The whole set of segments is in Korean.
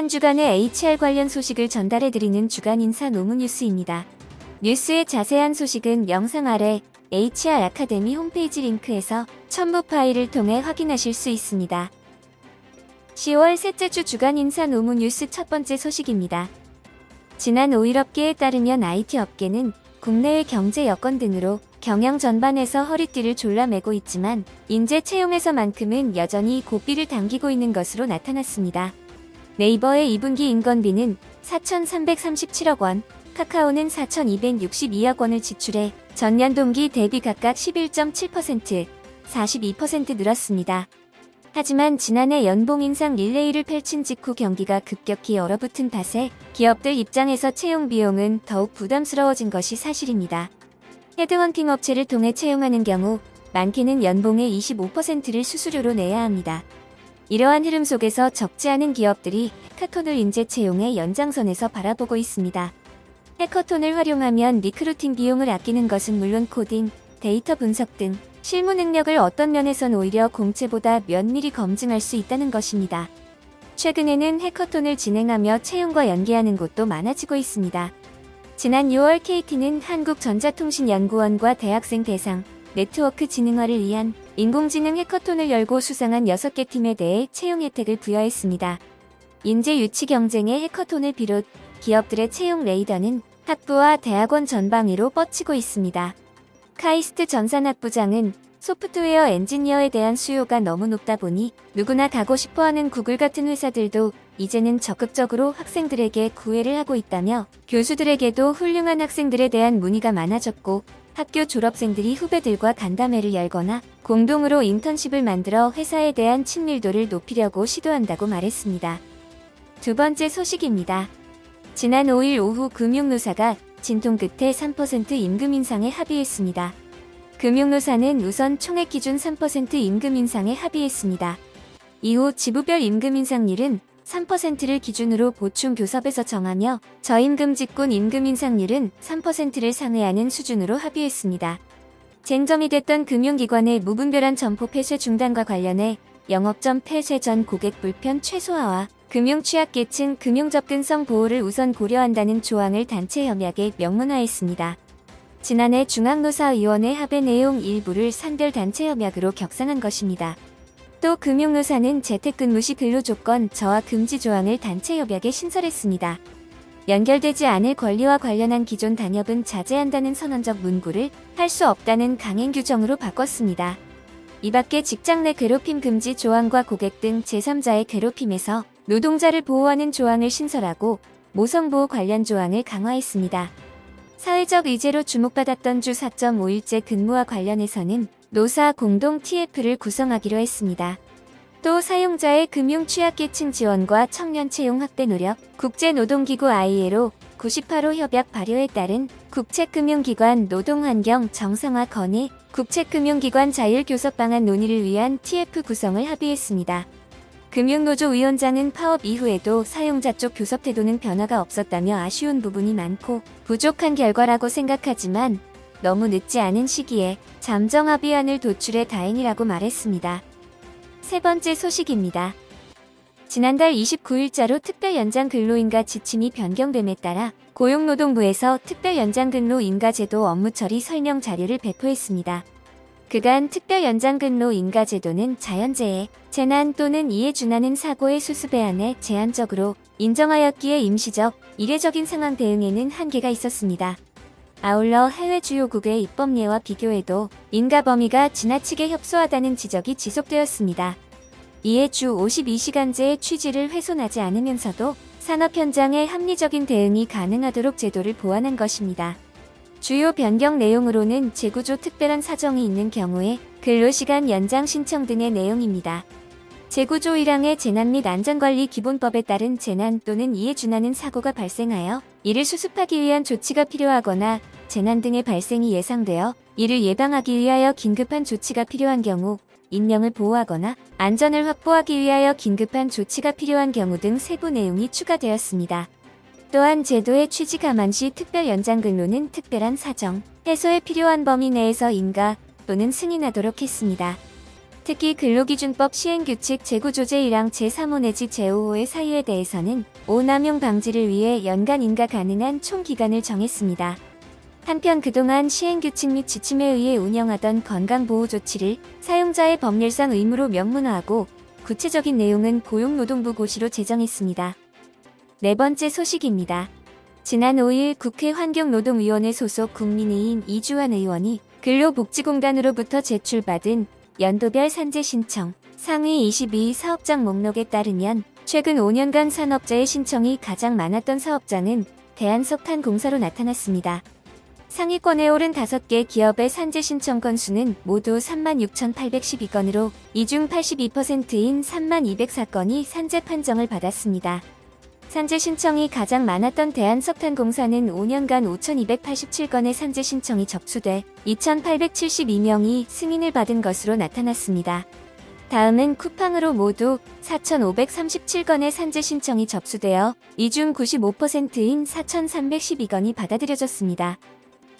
한 주간의 HR 관련 소식을 전달해드리는 주간 인사 노무 뉴스입니다. 뉴스의 자세한 소식은 영상 아래 HR 아카데미 홈페이지 링크에서 첨부 파일을 통해 확인하실 수 있습니다. 10월 셋째 주 주간 인사 노무 뉴스 첫 번째 소식입니다. 지난 5일 업계에 따르면 IT 업계는 국내외 경제 여건 등으로 경영 전반에서 허리띠를 졸라매고 있지만 인재 채용에서만큼은 여전히 고삐를 당기고 있는 것으로 나타났습니다. 네이버의 2분기 인건비는 4,337억 원, 카카오는 4,262억 원을 지출해 전년 동기 대비 각각 11.7%, 42% 늘었습니다. 하지만 지난해 연봉 인상 릴레이를 펼친 직후 경기가 급격히 얼어붙은 탓에 기업들 입장에서 채용 비용은 더욱 부담스러워진 것이 사실입니다. 헤드헌팅 업체를 통해 채용하는 경우 많게는 연봉의 25%를 수수료로 내야 합니다. 이러한 흐름 속에서 적지 않은 기업들이 해커톤을 인재 채용의 연장선에서 바라보고 있습니다. 해커톤을 활용하면 리크루팅 비용을 아끼는 것은 물론 코딩, 데이터 분석 등 실무 능력을 어떤 면에선 오히려 공채보다 면밀히 검증할 수 있다는 것입니다. 최근에는 해커톤을 진행하며 채용과 연계하는 곳도 많아지고 있습니다. 지난 6월 KT는 한국전자통신연구원과 대학생 대상 네트워크 지능화를 위한 인공지능 해커톤을 열고 수상한 6개 팀에 대해 채용 혜택을 부여했습니다. 인재 유치 경쟁의 해커톤을 비롯 기업들의 채용 레이더는 학부와 대학원 전방위로 뻗치고 있습니다. 카이스트 전산학부장은 소프트웨어 엔지니어에 대한 수요가 너무 높다 보니 누구나 가고 싶어하는 구글 같은 회사들도 이제는 적극적으로 학생들에게 구애를 하고 있다며 교수들에게도 훌륭한 학생들에 대한 문의가 많아졌고 학교 졸업생들이 후배들과 간담회를 열거나 공동으로 인턴십을 만들어 회사에 대한 친밀도를 높이려고 시도한다고 말했습니다. 두 번째 소식입니다. 지난 5일 오후 금융노사가 진통 끝에 3% 임금 인상에 합의했습니다. 금융노사는 우선 총액 기준 3% 임금 인상에 합의했습니다. 이후 지부별 임금 인상률은 3%를 기준으로 보충 교섭에서 정하며 저임금 직군 임금 인상률은 3%를 상회하는 수준으로 합의했습니다. 쟁점이 됐던 금융기관의 무분별한 점포 폐쇄 중단과 관련해 영업점 폐쇄 전 고객 불편 최소화와 금융 취약계층 금융 접근성 보호를 우선 고려한다는 조항을 단체 협약에 명문화했습니다. 지난해 중앙노사위원회 합의 내용 일부를 산별 단체 협약으로 격상한 것입니다. 또 금융노사는 재택근무 시 근로조건 저하 금지 조항을 단체 협약에 신설했습니다. 연결되지 않을 권리와 관련한 기존 단협은 자제한다는 선언적 문구를 할 수 없다는 강행 규정으로 바꿨습니다. 이 밖에 직장 내 괴롭힘 금지 조항과 고객 등 제3자의 괴롭힘에서 노동자를 보호하는 조항을 신설하고 모성보호 관련 조항을 강화했습니다. 사회적 의제로 주목받았던 주 4.5일제 근무와 관련해서는 노사 공동 TF를 구성하기로 했습니다. 또 사용자의 금융 취약계층 지원과 청년 채용 확대 노력, 국제노동기구 ILO 98호 협약 발효에 따른 국책금융기관 노동환경 정상화 건의, 국책금융기관 자율교섭 방안 논의를 위한 TF 구성을 합의했습니다. 금융노조 위원장은 파업 이후에도 사용자 쪽 교섭 태도는 변화가 없었다며 아쉬운 부분이 많고 부족한 결과라고 생각하지만 너무 늦지 않은 시기에 잠정 합의안을 도출해 다행이라고 말했습니다. 세 번째 소식입니다. 지난달 29일자로 특별연장 근로인가 지침이 변경됨에 따라 고용노동부에서 특별연장근로 인가제도 업무처리 설명 자료를 배포했습니다. 그간 특별연장근로 인가제도는 자연재해, 재난 또는 이에 준하는 사고의 수습에 한해 제한적으로 인정하였기에 임시적, 이례적인 상황 대응에는 한계가 있었습니다. 아울러 해외 주요국의 입법례와 비교해도 인가 범위가 지나치게 협소하다는 지적이 지속되었습니다. 이에 주 52시간제의 취지를 훼손하지 않으면서도 산업 현장의 합리적인 대응이 가능하도록 제도를 보완한 것입니다. 주요 변경 내용으로는 재구조 특별한 사정이 있는 경우에 근로시간 연장 신청 등의 내용입니다. 재구조 1항의 재난 및 안전관리 기본법에 따른 재난 또는 이에 준하는 사고가 발생하여 이를 수습하기 위한 조치가 필요하거나 재난 등의 발생이 예상되어 이를 예방하기 위하여 긴급한 조치가 필요한 경우, 인명을 보호하거나 안전을 확보하기 위하여 긴급한 조치가 필요한 경우 등 세부 내용이 추가되었습니다. 또한 제도의 취지 감안시 특별 연장 근로는 특별한 사정, 해소에 필요한 범위 내에서 인가 또는 승인하도록 했습니다. 특히 근로기준법 시행규칙 제9조제 1항 제3호 내지 제5호의 사유에 대해서는 오남용 방지를 위해 연간 인가 가능한 총 기간을 정했습니다. 한편 그동안 시행규칙 및 지침에 의해 운영하던 건강보호 조치를 사용자의 법률상 의무로 명문화하고 구체적인 내용은 고용노동부 고시로 제정했습니다. 네 번째 소식입니다. 지난 5일 국회 환경노동위원회 소속 국민의힘 이주환 의원이 근로복지공단으로부터 제출받은 연도별 산재 신청 상위 22 사업장 목록에 따르면 최근 5년간 산업재해 신청이 가장 많았던 사업장은 대한석탄공사로 나타났습니다. 상위권에 오른 5개 기업의 산재 신청 건수는 모두 36,812건으로 이 중 82%인 3,204건이 산재 판정을 받았습니다. 산재 신청이 가장 많았던 대한석탄공사는 5년간 5,287건의 산재 신청이 접수돼 2,872명이 승인을 받은 것으로 나타났습니다. 다음은 쿠팡으로 모두 4,537건의 산재 신청이 접수되어 이 중 95%인 4,312건이 받아들여졌습니다.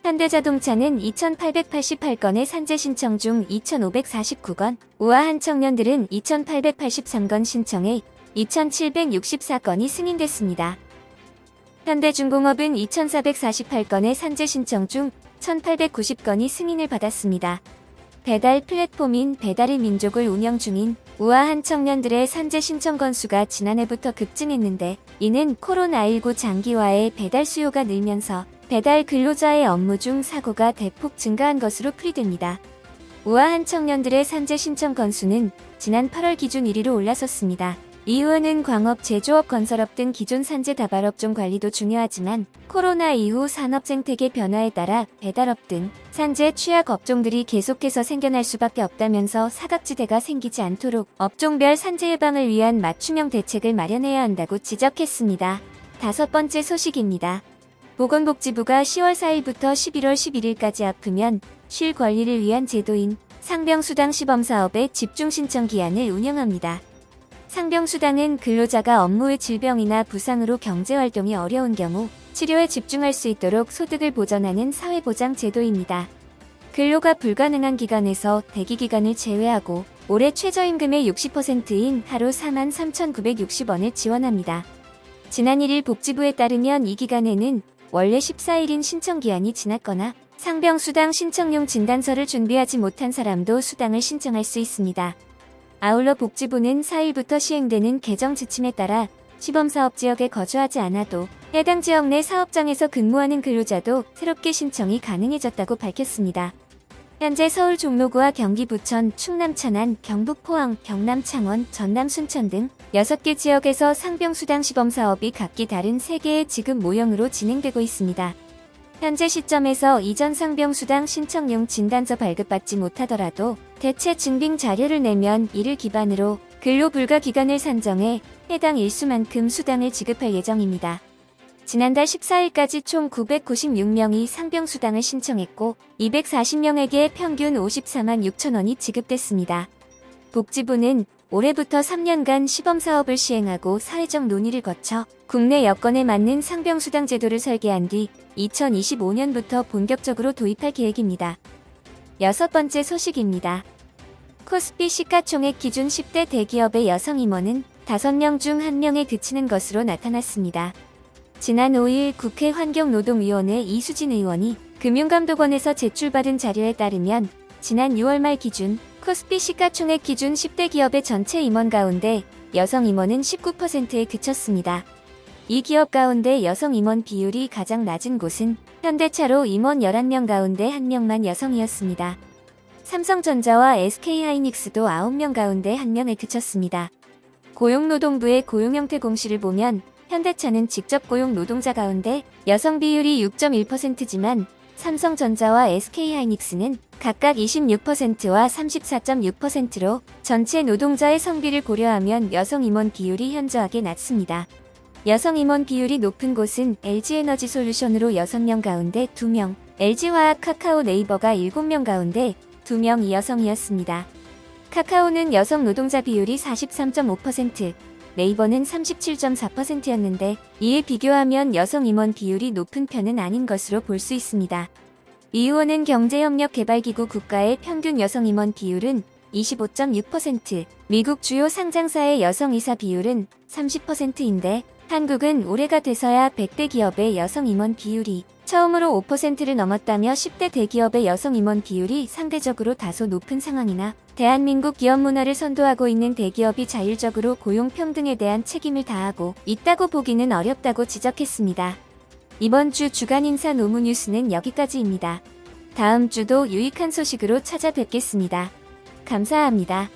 현대자동차는 2,888건의 산재 신청 중 2,549건, 우아한 청년들은 2,883건 신청해 2,764건이 승인됐습니다. 현대중공업은 2,448건의 산재 신청 중 1,890건이 승인을 받았습니다. 배달 플랫폼인 배달의 민족을 운영 중인 우아한 청년들의 산재 신청 건수가 지난해부터 급증했는데 이는 코로나19 장기화에 배달 수요가 늘면서 배달 근로자의 업무 중 사고가 대폭 증가한 것으로 풀이됩니다. 우아한 청년들의 산재 신청 건수는 지난 8월 기준 1위로 올라섰습니다. 이후에는 광업, 제조업, 건설업 등 기존 산재 다발업종 관리도 중요하지만 코로나 이후 산업 생태계 변화에 따라 배달업 등 산재 취약 업종들이 계속해서 생겨날 수밖에 없다면서 사각지대가 생기지 않도록 업종별 산재 예방을 위한 맞춤형 대책을 마련해야 한다고 지적했습니다. 다섯 번째 소식입니다. 보건복지부가 10월 4일부터 11월 11일까지 아프면 쉴 권리를 위한 제도인 상병수당 시범사업의 집중신청 기한을 운영합니다. 상병수당은 근로자가 업무의 질병이나 부상으로 경제활동이 어려운 경우 치료에 집중할 수 있도록 소득을 보전하는 사회보장 제도입니다. 근로가 불가능한 기간에서 대기기간을 제외하고 올해 최저임금의 60%인 하루 43,960원을 지원합니다. 지난 1일 복지부에 따르면 이 기간에는 원래 14일인 신청기한이 지났거나 상병수당 신청용 진단서를 준비하지 못한 사람도 수당을 신청할 수 있습니다. 아울러 복지부는 4일부터 시행되는 개정 지침에 따라 시범사업 지역에 거주하지 않아도 해당 지역 내 사업장에서 근무하는 근로자도 새롭게 신청이 가능해졌다고 밝혔습니다. 현재 서울 종로구와 경기 부천, 충남 천안, 경북 포항, 경남 창원, 전남 순천 등 6개 지역에서 상병수당 시범사업이 각기 다른 3개의 지급 모형으로 진행되고 있습니다. 현재 시점에서 이전 상병수당 신청용 진단서 발급받지 못하더라도 대체 증빙 자료를 내면 이를 기반으로 근로불가 기간을 산정해 해당 일수만큼 수당을 지급할 예정입니다. 지난달 14일까지 총 996명이 상병수당을 신청했고 240명에게 평균 54만 6천 원이 지급됐습니다. 복지부는 올해부터 3년간 시범사업을 시행하고 사회적 논의를 거쳐 국내 여건에 맞는 상병수당 제도를 설계한 뒤 2025년부터 본격적으로 도입할 계획입니다. 여섯 번째 소식입니다. 코스피 시가총액 기준 10대 대기업의 여성 임원은 5명 중 1명에 그치는 것으로 나타났습니다. 지난 5일 국회 환경노동위원회 이수진 의원이 금융감독원에서 제출받은 자료에 따르면 지난 6월 말 기준 코스피 시가총액 기준 10대 기업의 전체 임원 가운데 여성 임원은 19%에 그쳤습니다. 이 기업 가운데 여성 임원 비율이 가장 낮은 곳은 현대차로 임원 11명 가운데 1명만 여성이었습니다. 삼성전자와 SK하이닉스도 9명 가운데 1명에 그쳤습니다. 고용노동부의 고용형태 공시를 보면 현대차는 직접 고용 노동자 가운데 여성 비율이 6.1%지만 삼성전자와 SK하이닉스는 각각 26%와 34.6%로 전체 노동자의 성비를 고려하면 여성 임원 비율이 현저하게 낮습니다. 여성 임원 비율이 높은 곳은 LG에너지솔루션으로 6명 가운데 2명, LG화학 카카오 네이버가 7명 가운데 2명이 여성이었습니다. 카카오는 여성 노동자 비율이 43.5%, 네이버는 37.4%였는데 이에 비교하면 여성 임원 비율이 높은 편은 아닌 것으로 볼 수 있습니다. 이 의원은 경제협력개발기구 국가의 평균 여성 임원 비율은 25.6%, 미국 주요 상장사의 여성 이사 비율은 30%인데 한국은 올해가 돼서야 100대 기업의 여성 임원 비율이 처음으로 5%를 넘었다며 10대 대기업의 여성 임원 비율이 상대적으로 다소 높은 상황이나 대한민국 기업 문화를 선도하고 있는 대기업이 자율적으로 고용 평등에 대한 책임을 다하고 있다고 보기는 어렵다고 지적했습니다. 이번 주 주간 인사 노무 뉴스는 여기까지입니다. 다음 주도 유익한 소식으로 찾아뵙겠습니다. 감사합니다.